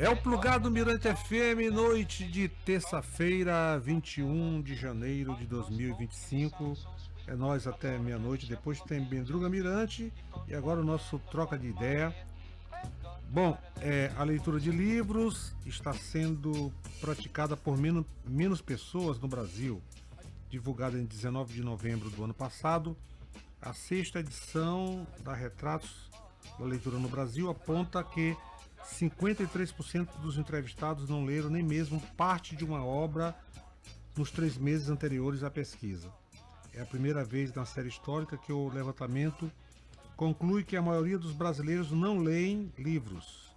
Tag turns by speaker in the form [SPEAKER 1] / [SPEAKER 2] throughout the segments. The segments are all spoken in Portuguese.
[SPEAKER 1] É o Plugado Mirante FM, noite de terça-feira, 21 de janeiro de 2025. É nós até meia-noite, depois tem Bendruga Mirante e agora o nosso troca de ideia. Bom, a leitura de livros está sendo praticada por menos pessoas no Brasil. Divulgada em 19 de novembro do ano passado, a sexta edição da Retratos da Leitura no Brasil aponta que 53% dos entrevistados não leram nem mesmo parte de uma obra nos 3 meses anteriores à pesquisa. É a primeira vez na série histórica que o levantamento conclui que a maioria dos brasileiros não leem livros.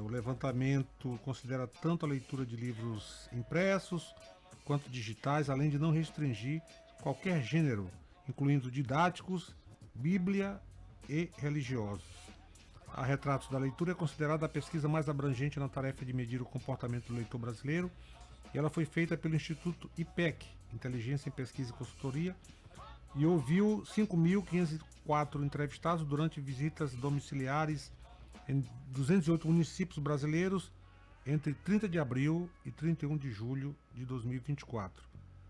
[SPEAKER 1] O levantamento considera tanto a leitura de livros impressos quanto digitais, além de não restringir qualquer gênero, incluindo didáticos, bíblia e religiosos. A Retratos da Leitura é considerada a pesquisa mais abrangente na tarefa de medir o comportamento do leitor brasileiro e ela foi feita pelo Instituto IPEC, Inteligência em Pesquisa e Consultoria, e ouviu 5.504 entrevistados durante visitas domiciliares em 208 municípios brasileiros entre 30 de abril e 31 de julho de 2024.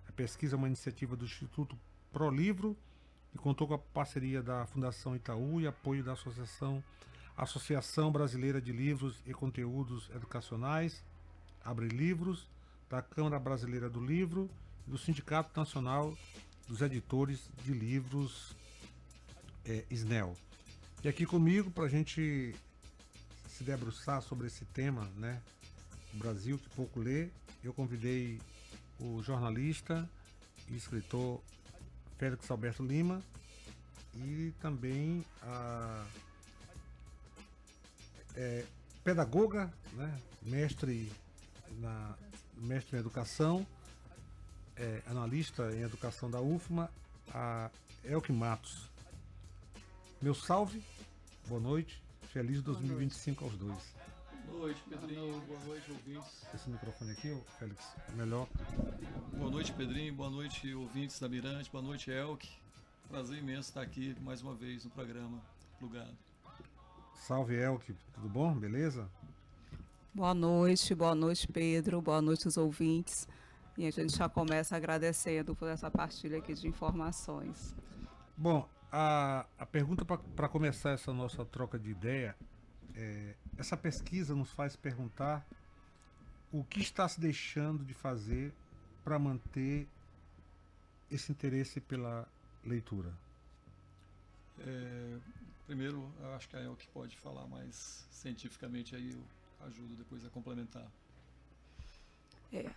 [SPEAKER 1] A pesquisa é uma iniciativa do Instituto ProLivro e contou com a parceria da Fundação Itaú e apoio da Associação Brasileira de Livros e Conteúdos Educacionais, Abre Livros, da Câmara Brasileira do Livro e do Sindicato Nacional dos Editores de Livros, SNEL. E aqui comigo, para a gente se debruçar sobre esse tema, né? O Brasil que pouco lê, eu convidei o jornalista e escritor Félix Alberto Lima e também a pedagoga, né? mestre em educação, analista em educação da UFMA, a Elke Matos. Meu salve, boa noite, feliz 2025 aos dois.
[SPEAKER 2] Boa noite, Pedrinho, boa noite, ouvintes.
[SPEAKER 1] Esse microfone aqui, Félix, melhor.
[SPEAKER 2] Boa noite, Pedrinho, boa noite, ouvintes da Mirante, boa noite, Elke. Prazer imenso estar aqui mais uma vez no programa Plugado.
[SPEAKER 1] Salve, Elke, tudo bom? Beleza?
[SPEAKER 3] Boa noite, Pedro, boa noite aos ouvintes. E a gente já começa agradecendo por essa partilha aqui de informações.
[SPEAKER 1] Bom, a pergunta para começar essa nossa troca de ideia, essa pesquisa nos faz perguntar o que está se deixando de fazer para manter esse interesse pela leitura.
[SPEAKER 2] Primeiro, eu acho que a Elke pode falar mais cientificamente, aí eu ajudo depois a complementar.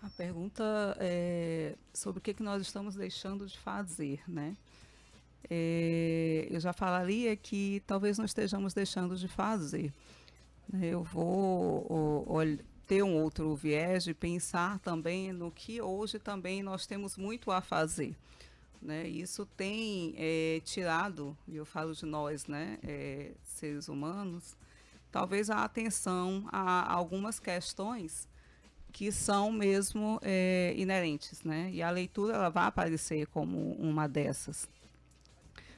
[SPEAKER 3] A pergunta é sobre o que nós estamos deixando de fazer, né? Eu já falaria que talvez não estejamos deixando de fazer. Eu vou ter um outro viés de pensar também no que hoje também nós temos muito a fazer. Né? Isso tem tirado, e eu falo de nós, né, seres humanos, talvez a atenção a algumas questões que são mesmo inerentes, né? E a leitura ela vai aparecer como uma dessas,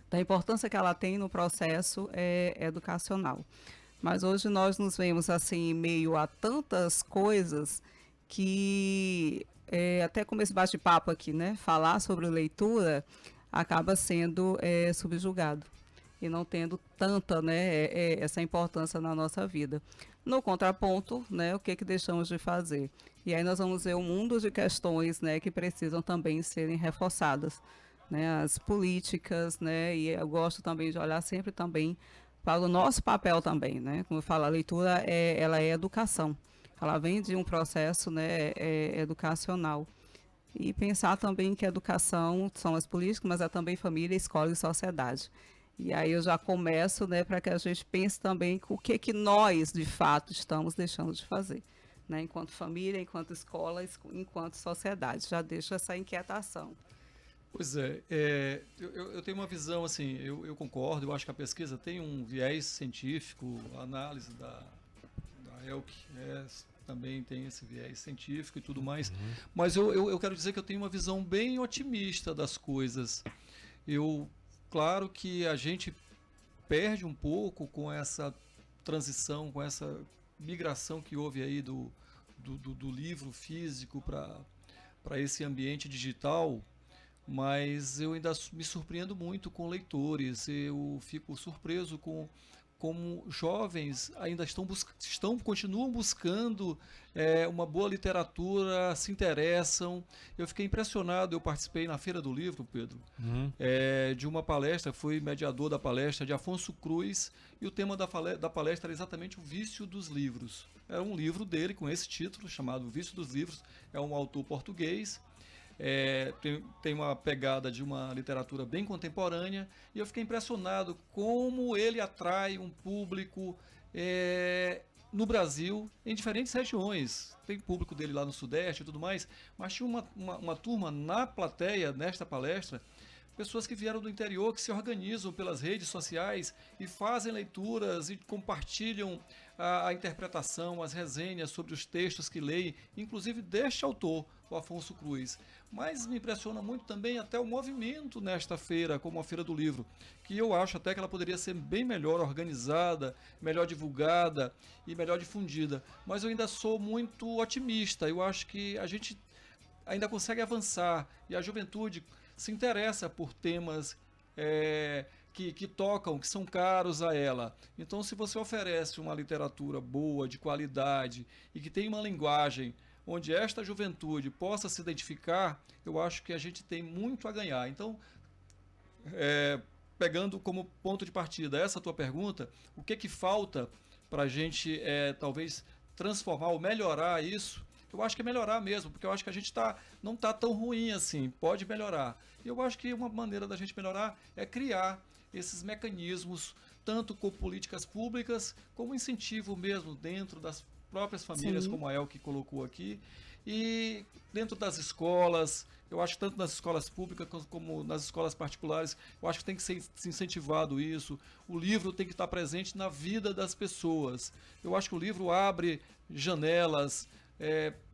[SPEAKER 3] da importância que ela tem no processo educacional. Mas hoje nós nos vemos assim, meio a tantas coisas que, até como esse bate-papo aqui, né, falar sobre leitura acaba sendo subjugado e não tendo tanta, né, essa importância na nossa vida. No contraponto, né, o que deixamos de fazer? E aí nós vamos ver um mundo de questões, né, que precisam também serem reforçadas, né, as políticas, né, e eu gosto também de olhar sempre também para o nosso papel também, né, como eu falo, a leitura ela é educação, ela vem de um processo, né, educacional. E pensar também que a educação são as políticas, mas é também família, escola e sociedade. E aí eu já começo, né, para que a gente pense também o que nós, de fato, estamos deixando de fazer, né, enquanto família, enquanto escola, enquanto sociedade. Já deixo essa inquietação.
[SPEAKER 2] Pois eu tenho uma visão, assim, eu concordo, eu acho que a pesquisa tem um viés científico, a análise da Elke também tem esse viés científico e tudo mais, mas eu quero dizer que eu tenho uma visão bem otimista das coisas. Claro que a gente perde um pouco com essa transição, com essa migração que houve aí do livro físico para esse ambiente digital, mas eu ainda me surpreendo muito com leitores. Eu fico surpreso com como jovens ainda continuam buscando uma boa literatura, se interessam. Eu fiquei impressionado, eu participei na Feira do Livro, Pedro, de uma palestra, fui mediador da palestra de Afonso Cruz, e o tema da palestra era exatamente o vício dos livros. Era um livro dele com esse título, chamado O Vício dos Livros, é um autor português. Tem uma pegada de uma literatura bem contemporânea, e eu fiquei impressionado como ele atrai um público no Brasil, em diferentes regiões. Tem público dele lá no Sudeste e tudo mais, mas tinha uma turma na plateia, nesta palestra, pessoas que vieram do interior, que se organizam pelas redes sociais e fazem leituras e compartilham a interpretação, as resenhas sobre os textos que leem, inclusive deste autor, o Afonso Cruz. Mas me impressiona muito também até o movimento nesta feira, como a Feira do Livro, que eu acho até que ela poderia ser bem melhor organizada, melhor divulgada e melhor difundida. Mas eu ainda sou muito otimista, eu acho que a gente ainda consegue avançar, e a juventude se interessa por temas que tocam, que são caros a ela. Então, se você oferece uma literatura boa, de qualidade, e que tem uma linguagem onde esta juventude possa se identificar, eu acho que a gente tem muito a ganhar. Então, pegando como ponto de partida essa tua pergunta, o que falta para a gente talvez transformar ou melhorar isso? Eu acho que é melhorar mesmo, porque eu acho que a gente não está tão ruim assim, pode melhorar. E eu acho que uma maneira da gente melhorar é criar esses mecanismos, tanto com políticas públicas, como incentivo mesmo dentro das próprias famílias,
[SPEAKER 3] Sim.
[SPEAKER 2] como a Elke colocou aqui, e dentro das escolas. Eu acho que tanto nas escolas públicas como nas escolas particulares, eu acho que tem que ser incentivado isso. O livro tem que estar presente na vida das pessoas. Eu acho que o livro abre janelas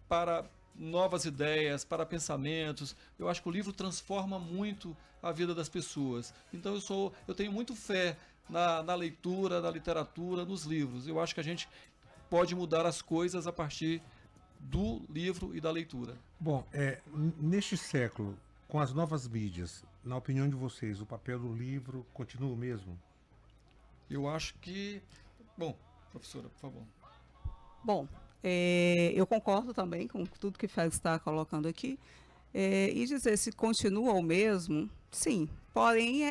[SPEAKER 2] para novas ideias, para pensamentos. Eu acho que o livro transforma muito a vida das pessoas. Então eu tenho muito fé na leitura, na literatura, nos livros. Eu acho que a gente pode mudar as coisas a partir do livro e da leitura.
[SPEAKER 1] Bom, neste século, com as novas mídias, na opinião de vocês, o papel do livro continua o mesmo?
[SPEAKER 2] Eu acho que... Bom, professora, por favor.
[SPEAKER 3] Bom, eu concordo também com tudo que o Félix está colocando aqui. E dizer se continua o mesmo, sim. Porém,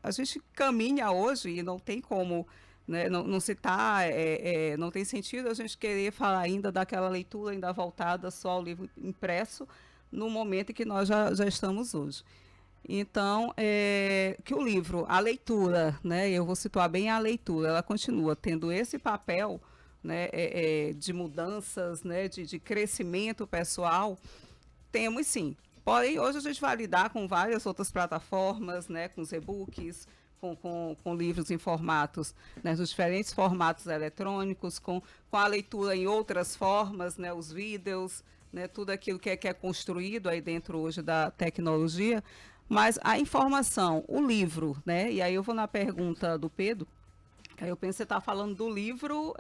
[SPEAKER 3] a gente caminha hoje e não tem como, né, não se tá, não tem sentido a gente querer falar ainda daquela leitura ainda voltada só ao livro impresso no momento em que nós já estamos hoje. Então, que o livro, a leitura, né, eu vou situar bem a leitura, ela continua tendo esse papel, né, de mudanças, né, de crescimento pessoal, temos sim. Porém, hoje a gente vai lidar com várias outras plataformas, né, com os e-books, com livros em formatos, né, nos diferentes formatos eletrônicos, com a leitura em outras formas, né, os vídeos, né, tudo aquilo que é construído aí dentro hoje da tecnologia. Mas a informação, o livro, né, e aí eu vou na pergunta do Pedro, aí eu penso que você está falando do livro...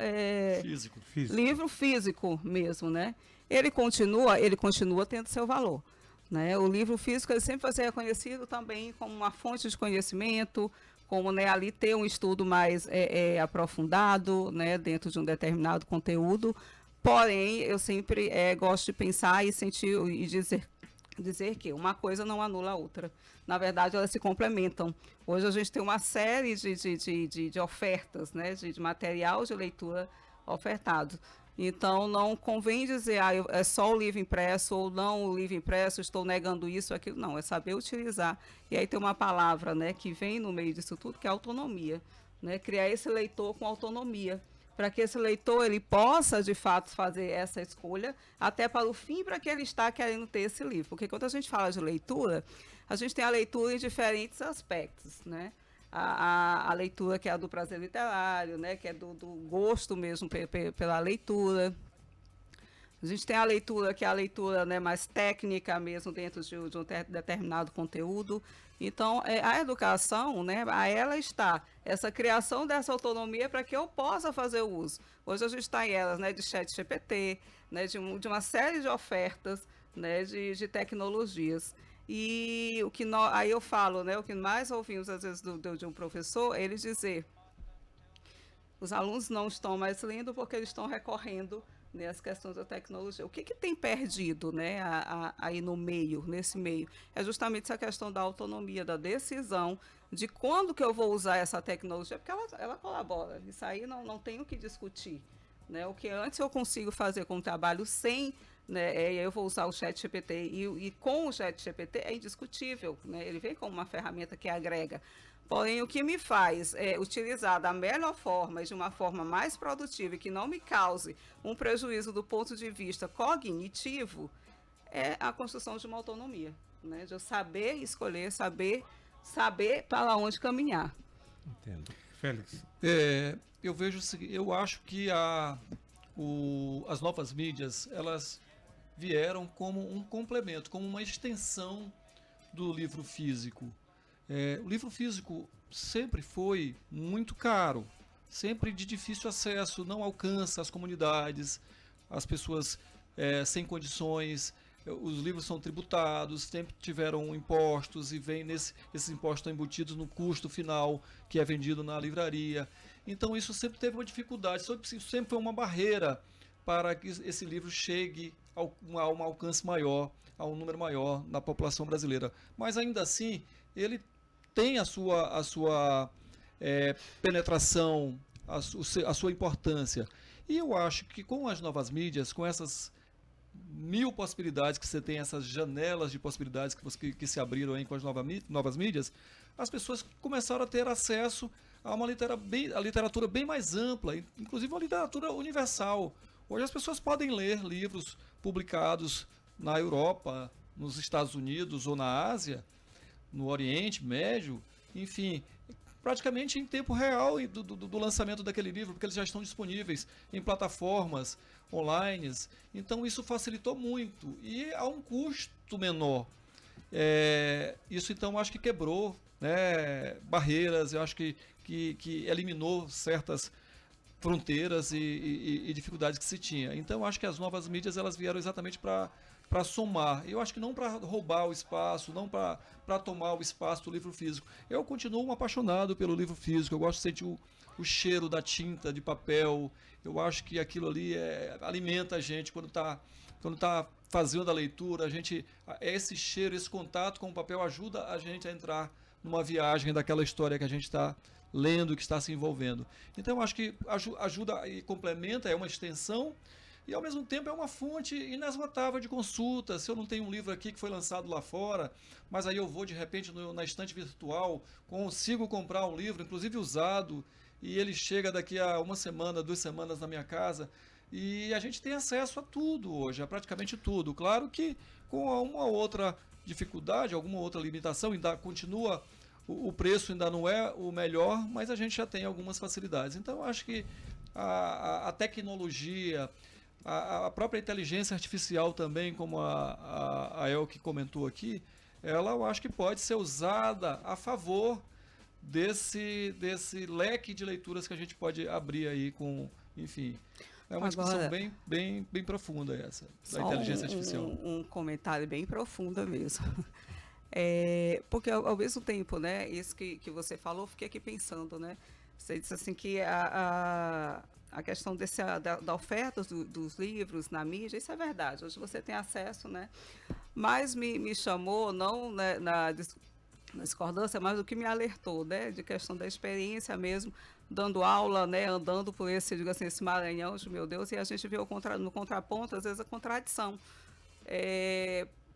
[SPEAKER 2] Físico.
[SPEAKER 3] Livro físico mesmo, né? Ele continua tendo seu valor. Né? O livro físico ele sempre vai ser reconhecido também como uma fonte de conhecimento, como, né, ali ter um estudo mais aprofundado, né, dentro de um determinado conteúdo. Porém, eu sempre gosto de pensar e sentir e dizer que uma coisa não anula a outra. Na verdade, elas se complementam. Hoje a gente tem uma série de ofertas, né, de material de leitura ofertado. Então, não convém dizer, é só o livro impresso, ou não o livro impresso, estou negando isso, aquilo. Não, é saber utilizar. E aí tem uma palavra, né, que vem no meio disso tudo, que é autonomia. Né? Criar esse leitor com autonomia, para que esse leitor ele possa, de fato, fazer essa escolha, até para o fim para que ele está querendo ter esse livro. Porque quando a gente fala de leitura, a gente tem a leitura em diferentes aspectos, né? A leitura que é a do prazer literário, né, que é do gosto mesmo pela leitura. A gente tem a leitura, que é a leitura, né, mais técnica mesmo, dentro de um determinado conteúdo. Então, a educação, né, a ela está essa criação dessa autonomia para que eu possa fazer o uso. Hoje a gente está em eras, né, de ChatGPT, né, de uma série de ofertas, né, de tecnologias. E o que aí eu falo, né, o que mais ouvimos às vezes de um professor, ele dizer: os alunos não estão mais lendo porque eles estão recorrendo, né, às questões da tecnologia. O que tem perdido, né, aí no meio, nesse meio? É justamente essa questão da autonomia, da decisão de quando que eu vou usar essa tecnologia, porque ela colabora. Isso aí não tem o que discutir. Né? O que antes eu consigo fazer com o trabalho sem, né, eu vou usar o ChatGPT e com o ChatGPT é indiscutível. Né? Ele vem como uma ferramenta que agrega. Porém, o que me faz utilizar da melhor forma e de uma forma mais produtiva e que não me cause um prejuízo do ponto de vista cognitivo é a construção de uma autonomia, né? De eu saber escolher, saber para onde caminhar.
[SPEAKER 1] Entendo. Félix.
[SPEAKER 2] Eu vejo o seguinte, eu acho que as novas mídias, elas vieram como um complemento, como uma extensão do livro físico. O livro físico sempre foi muito caro, sempre de difícil acesso, não alcança as comunidades, as pessoas sem condições. Os livros são tributados, sempre tiveram impostos e esses impostos estão embutidos no custo final que é vendido na livraria. Então isso sempre teve uma dificuldade, isso sempre foi uma barreira para que esse livro chegue a um alcance maior, a um número maior na população brasileira. Mas ainda assim, ele tem a sua penetração, a sua importância. E eu acho que com as novas mídias, com essas 1000 possibilidades que você tem, essas janelas de possibilidades que se abriram aí com as novas mídias, as pessoas começaram a ter acesso a uma literatura bem mais ampla, inclusive uma literatura universal. Hoje as pessoas podem ler livros publicados na Europa, nos Estados Unidos ou na Ásia, no Oriente Médio, enfim, praticamente em tempo real do lançamento daquele livro, porque eles já estão disponíveis em plataformas online. Então isso facilitou muito e a um custo menor. Isso então acho que quebrou, né, barreiras, eu acho que eliminou certas fronteiras e dificuldades que se tinha. Então acho que as novas mídias elas vieram exatamente para somar. Eu acho que não para roubar o espaço, não para tomar o espaço do livro físico. Eu continuo um apaixonado pelo livro físico, eu gosto de sentir o cheiro da tinta, de papel. Eu acho que aquilo ali alimenta a gente quando tá fazendo a leitura. Esse cheiro, esse contato com o papel ajuda a gente a entrar numa viagem daquela história que a gente está lendo, que está se envolvendo. Então eu acho que ajuda e complementa, é uma extensão e ao mesmo tempo é uma fonte inesgotável de consulta. Se eu não tenho um livro aqui que foi lançado lá fora, mas aí eu vou de repente na estante virtual, consigo comprar um livro, inclusive usado, e ele chega daqui a uma semana, 2 semanas na minha casa, e a gente tem acesso a tudo hoje, a praticamente tudo. Claro que com uma outra dificuldade, alguma outra limitação, ainda continua, o preço ainda não é o melhor, mas a gente já tem algumas facilidades. Então eu acho que a tecnologia, a própria inteligência artificial também, como a Elke comentou aqui, ela eu acho que pode ser usada a favor desse leque de leituras que a gente pode abrir aí com, enfim, é uma discussão bem profunda essa, da inteligência artificial.
[SPEAKER 3] Um comentário bem profundo mesmo. Porque ao mesmo tempo, né, isso que você falou, eu fiquei aqui pensando, né, você disse assim que a questão da oferta dos livros na mídia, isso é verdade, hoje você tem acesso, né, mas me chamou, não, né, na discordância, mas o que me alertou, né, de questão da experiência mesmo, dando aula, né, andando por digo assim, esse Maranhão, meu Deus, e a gente vê no contraponto, às vezes, a contradição.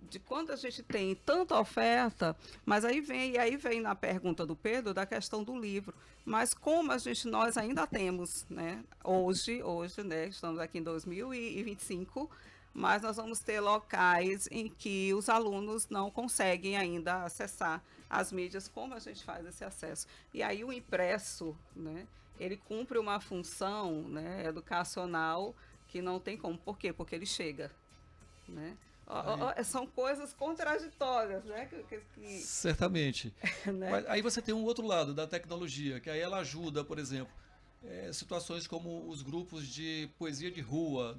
[SPEAKER 3] De quando a gente tem tanta oferta, mas aí vem na pergunta do Pedro da questão do livro. Mas como nós ainda temos, né, hoje, né, estamos aqui em 2025, mas nós vamos ter locais em que os alunos não conseguem ainda acessar as mídias, como a gente faz esse acesso. E aí o impresso, né, ele cumpre uma função, né, educacional que não tem como. Por quê? Porque ele chega, né? São coisas contraditórias, né?
[SPEAKER 2] Certamente.
[SPEAKER 3] Né?
[SPEAKER 2] Mas aí você tem um outro lado da tecnologia, que aí ela ajuda, por exemplo, situações como os grupos de poesia de rua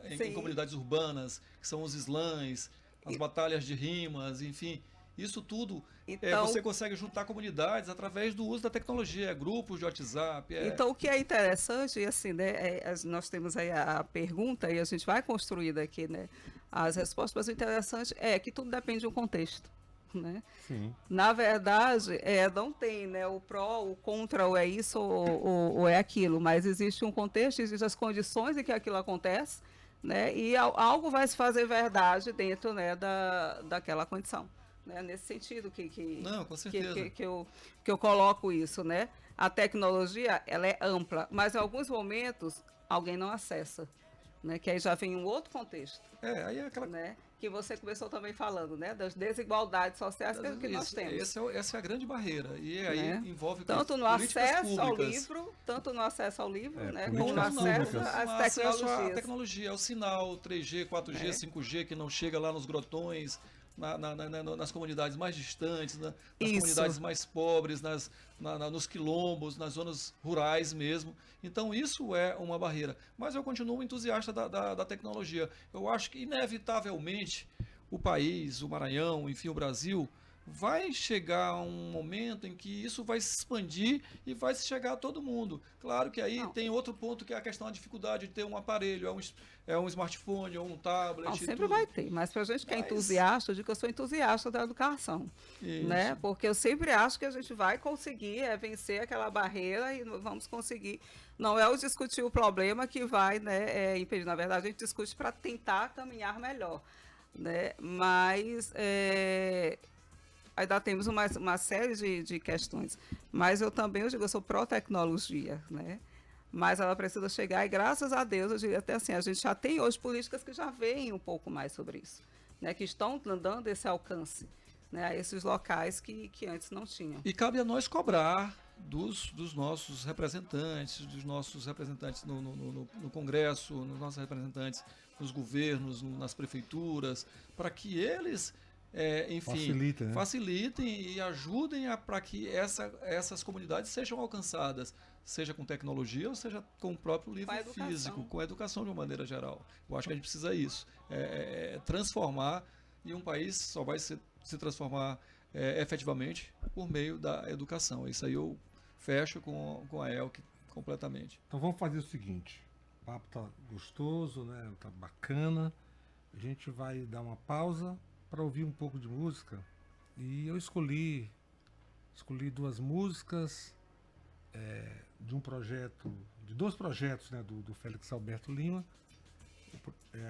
[SPEAKER 2] em comunidades urbanas, que são os slams, as batalhas de rimas, enfim. Isso tudo,
[SPEAKER 3] então,
[SPEAKER 2] você consegue juntar comunidades através do uso da tecnologia, grupos de WhatsApp.
[SPEAKER 3] Então, o que é interessante, assim, né, nós temos aí a pergunta e a gente vai construir daqui, né, as respostas, mas o interessante é que tudo depende de um contexto, né?
[SPEAKER 1] Sim.
[SPEAKER 3] Na verdade, não tem, né, o pró, o contra, ou é isso ou é aquilo, mas existe um contexto, existem as condições em que aquilo acontece, né, e algo vai se fazer verdade dentro, né, daquela condição. Né, nesse sentido
[SPEAKER 2] Não, com certeza.
[SPEAKER 3] que eu coloco isso, né? A tecnologia, ela é ampla, mas em alguns momentos alguém não acessa, né? Que aí já vem um outro contexto.
[SPEAKER 2] Aí é aquela...
[SPEAKER 3] né? Que você começou também falando, né? Das desigualdades sociais que nós temos.
[SPEAKER 2] Essa é a grande barreira. E aí envolve
[SPEAKER 3] tanto no acesso ao livro, né? Como no acesso às tecnologias.
[SPEAKER 2] A tecnologia, ao sinal 3G, 4G, 5G, que não chega lá nos grotões, nas comunidades mais distantes, nas comunidades mais pobres, nos quilombos, nas zonas rurais mesmo. Então isso é uma barreira. Mas eu continuo entusiasta da tecnologia. Eu acho que inevitavelmente o país, o Maranhão, enfim, o Brasil, vai chegar um momento em que isso vai se expandir e vai chegar a todo mundo. Claro que aí tem outro ponto, que é a questão da dificuldade de ter um aparelho, é um smartphone, ou um tablet.
[SPEAKER 3] Não, sempre vai ter, mas para a gente que é entusiasta, eu digo que eu sou entusiasta da educação, né? Porque eu sempre acho que a gente vai conseguir vencer aquela barreira e vamos conseguir. Não é o discutir o problema que vai, né, impedir. Na verdade, a gente discute para tentar caminhar melhor, né? Mas ainda temos uma série de questões. Mas eu digo, eu sou pró-tecnologia, né? Mas ela precisa chegar, e graças a Deus, eu diria até assim, a gente já tem hoje políticas que já veem um pouco mais sobre isso, né? Que estão dando esse alcance, né, a esses locais que antes não tinham.
[SPEAKER 2] E cabe a nós cobrar dos nossos representantes, no Congresso, nos nossos representantes nos governos, nas prefeituras, para que eles facilitem e ajudem para que essas comunidades sejam alcançadas, seja com tecnologia ou seja com o próprio livro físico, com a educação de uma maneira geral. Eu acho que a gente precisa isso, transformar, e um país só vai se transformar efetivamente por meio da educação. Isso aí eu fecho com a ELC completamente.
[SPEAKER 1] Então vamos fazer o seguinte, o papo tá gostoso, né? Tá bacana, a gente vai dar uma pausa para ouvir um pouco de música, e eu escolhi duas músicas de dois projetos, né, do Félix Alberto Lima,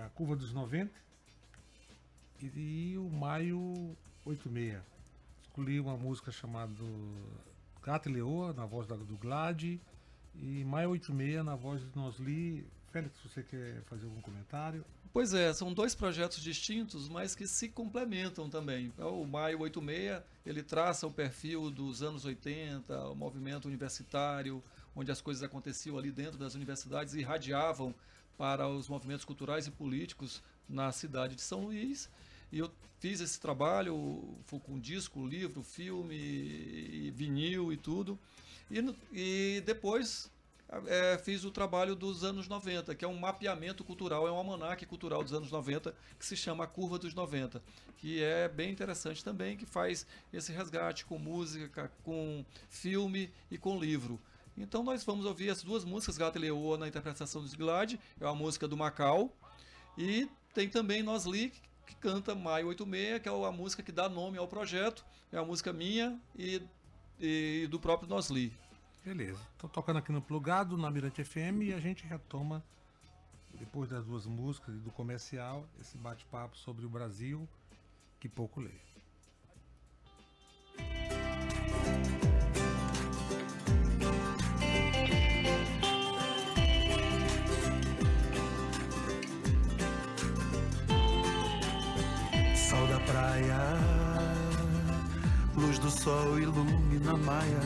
[SPEAKER 1] a Curva dos 90 e o Maio 86. Escolhi uma música chamada Gata e Leoa, na voz do Glad, e Maio 86 na voz de Nosli. Félix, você quer fazer algum comentário?
[SPEAKER 2] Pois é, são dois projetos distintos, mas que se complementam também. O Maio 86, ele traça o perfil dos anos 80, o movimento universitário, onde as coisas aconteciam ali dentro das universidades e irradiavam para os movimentos culturais e políticos na cidade de São Luís. E eu fiz esse trabalho, foi com disco, livro, filme, vinil e tudo. E depois fiz o trabalho dos anos 90, que é um mapeamento cultural, é um almanaque cultural dos anos 90, que se chama A Curva dos 90, que é bem interessante também, que faz esse resgate com música, com filme e com livro. Então nós vamos ouvir as duas músicas, Gata e Leoa, na interpretação do Sglad, é uma música do Macau, e tem também Nosli, que canta Maio 86, que é a música que dá nome ao projeto, é a música minha e do próprio Nosli.
[SPEAKER 1] Beleza, estou tocando aqui no Plugado, na Mirante FM, e a gente retoma, depois das duas músicas e do comercial, esse bate-papo sobre o Brasil, que pouco lê.
[SPEAKER 4] Sal da praia, luz do sol ilumina a maia,